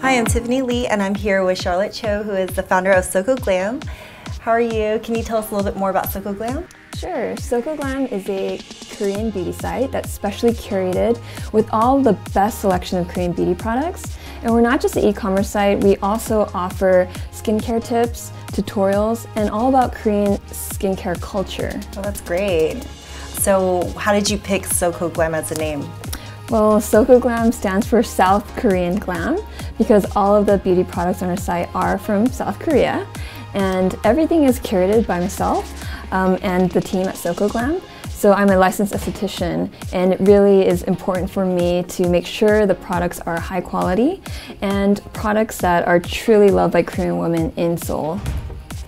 Hi, I'm Tiffany Lee, and I'm here with Charlotte Cho, who is the founder of SOKO GLAM. How are you? Can you tell us a little bit more about SOKO GLAM? Sure. SOKO GLAM is a Korean beauty site that's specially curated with all the best selection of Korean beauty products. And we're not just an e-commerce site, we also offer skincare tips, tutorials, and all about Korean skincare culture. Oh, that's great. So how did you pick SOKO GLAM as a name? Well, SOKO GLAM stands for South Korean Glam because all of the beauty products on our site are from South Korea. And everything is curated by myself and the team at SOKO GLAM. So I'm a licensed esthetician, and it really is important for me to make sure the products are high quality and products that are truly loved by Korean women in Seoul.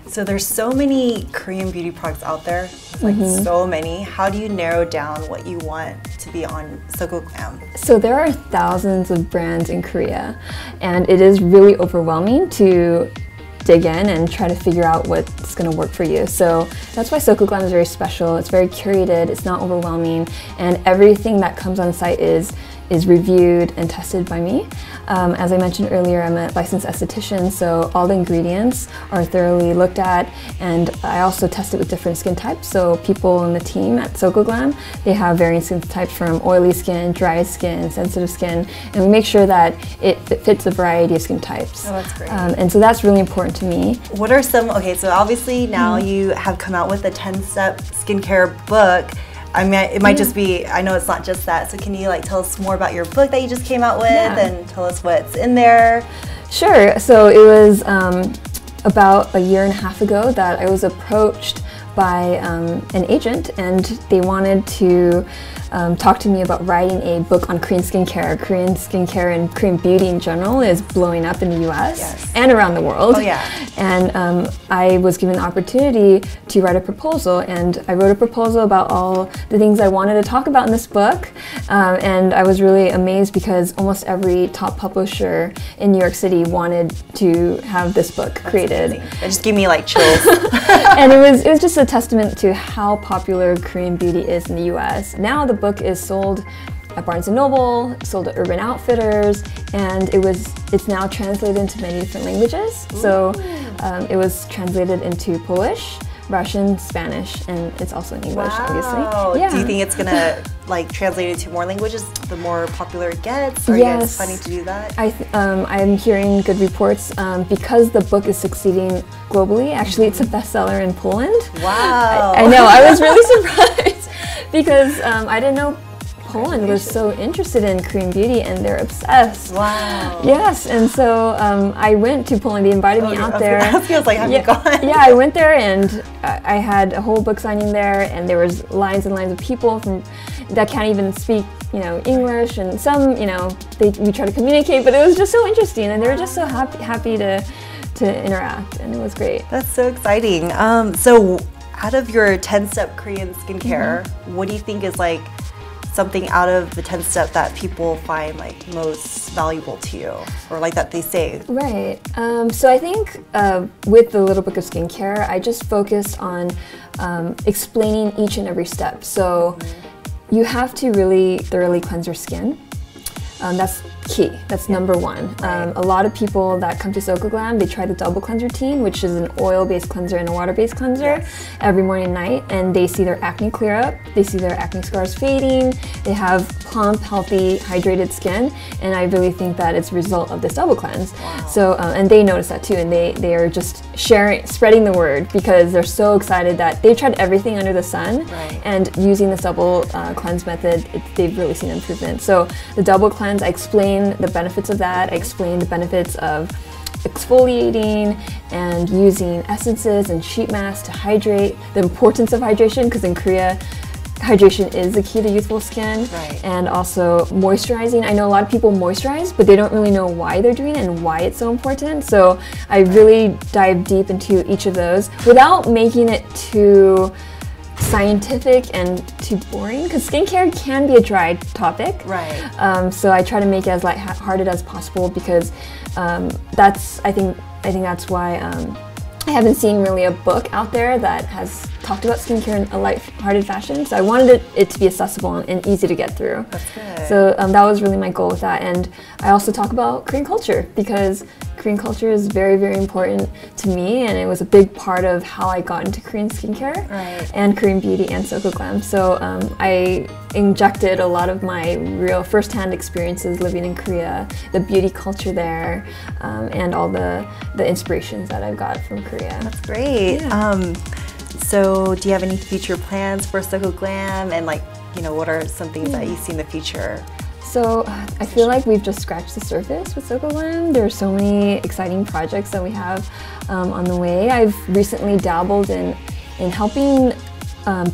So there's so many Korean beauty products out there, like so many. How do you narrow down what you want to be on SOKO GLAM? So there are thousands of brands in Korea, and it is really overwhelming to dig in and try to figure out what's going to work for you. So that's why SOKO GLAM is very special. It's very curated, it's not overwhelming, and everything that comes on the site is reviewed and tested by me. As I mentioned earlier, I'm a licensed esthetician, so all the ingredients are thoroughly looked at, and I also test it with different skin types. So people in the team at SOKO GLAM, they have varying skin types from oily skin, dry skin, sensitive skin, and we make sure that it fits a variety of skin types. Oh, that's great. And so that's really important to me. What are some, okay, so obviously now you have come out with a 10-step skincare book. I mean, it might just be, I know it's not just that, so can you like tell us more about your book that you just came out with and tell us what's in there? Sure, so it was about a year and a half ago that I was approached by an agent, and they wanted to talk to me about writing a book on Korean skincare. Korean skincare and Korean beauty in general is blowing up in the U.S. and around the world. Oh yeah. And I was given the opportunity to write a proposal, and I wrote a proposal about all the things I wanted to talk about in this book. And I was really amazed because almost every top publisher in New York City wanted to have this book created. It just gave me like chills. And it was just a testament to how popular Korean beauty is in the U.S. Now the book is sold at Barnes & Noble, sold at Urban Outfitters, and it's now translated into many different languages. Ooh. So it was translated into Polish, Russian, Spanish, and it's also in English, obviously. Yeah. Do you think it's gonna like translate into more languages the more popular it gets? Are you guys planning to do that? I'm hearing good reports because the book is succeeding globally. Actually, it's a bestseller in Poland. Wow! I know. I was really surprised because I didn't know Poland was so interested in Korean beauty, and they're obsessed. Wow. Yes, and so I went to Poland. They invited me out there. I was like, have you gone? Yeah, I went there, and I had a whole book signing there, and there was lines and lines of people that can't even speak, English, and some, we try to communicate, but it was just so interesting, and they were just so happy to interact, and it was great. That's so exciting. So, out of your 10-step Korean skincare, what do you think is like something out of the 10-step that people find like most valuable to you, or like that they say? Right. So I think with the Little Book of Skincare, I just focused on explaining each and every step. So you have to really thoroughly cleanse your skin. That's key. That's number one. Right. A lot of people that come to SOKO GLAM, they try the double cleanse routine, which is an oil-based cleanser and a water-based cleanser every morning and night, and they see their acne clear up, they see their acne scars fading, they have plump, healthy, hydrated skin, and I really think that it's a result of this double cleanse. Wow. So, and they notice that too, and they are just spreading the word because they're so excited that they've tried everything under the sun, and using this double cleanse method, they've really seen improvement. So the double cleanse, I explain the benefits of that. I explain the benefits of exfoliating and using essences and sheet masks to hydrate, the importance of hydration, because in Korea, hydration is the key to youthful skin, and also moisturizing. I know a lot of people moisturize, but they don't really know why they're doing it and why it's so important. So I really dive deep into each of those without making it too scientific and too boring, because skincare can be a dry topic. So I try to make it as lighthearted as possible because I think that's why I haven't seen really a book out there that has talked about skincare in a light-hearted fashion. So I wanted it to be accessible and easy to get through. That's good. So that was really my goal with that. And I also talk about Korean culture because Korean culture is very, very important to me, and it was a big part of how I got into Korean skincare and Korean beauty and SOKO GLAM. So I injected a lot of my real first-hand experiences living in Korea, the beauty culture there, and all the inspirations that I've got from Korea. That's great. Yeah. So do you have any future plans for SOKO GLAM, and like, you know, what are some things that you see in the future? So I feel like we've just scratched the surface with SOKO GLAM. There are so many exciting projects that we have on the way. I've recently dabbled in helping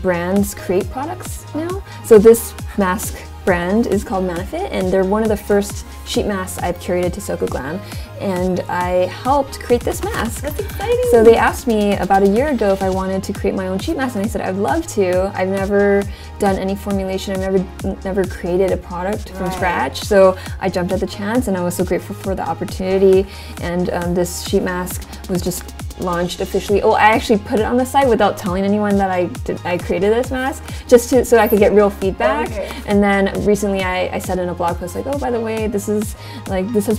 brands create products now. So this mask brand is called Manifit, and they're one of the first sheet masks I've curated to SOKO GLAM, and I helped create this mask. That's exciting. So they asked me about a year ago if I wanted to create my own sheet mask, and I said I'd love to. I've never done any formulation. I've never created a product from scratch. So I jumped at the chance, and I was so grateful for the opportunity. And this sheet mask was just launched officially. Oh, I actually put it on the site without telling anyone that I created this mask, just so I could get real feedback. And then recently I said in a blog post like, oh, by the way, this has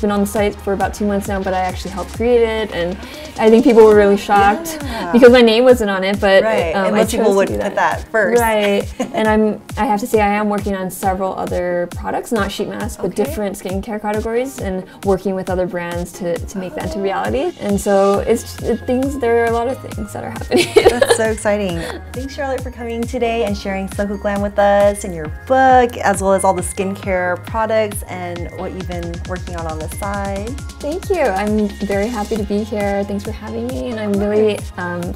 been on the site for about 2 months now, but I actually helped create it. And I think people were really shocked because my name wasn't on it, but and most people would put that first. And I have to say I am working on several other products, not sheet masks, but different skincare categories, and working with other brands to make that into reality. And so there are a lot of things that are happening. That's so exciting. Thanks, Charlotte, for coming today and sharing SOKO GLAM with us and your book, as well as all the skincare products and what you've been working on the side. Thank you. I'm very happy to be here. Thanks for having me, and I'm really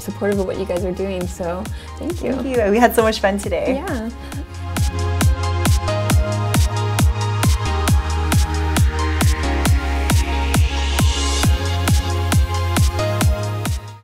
supportive of what you guys are doing, so thank you. Thank you. We had so much fun today. Yeah.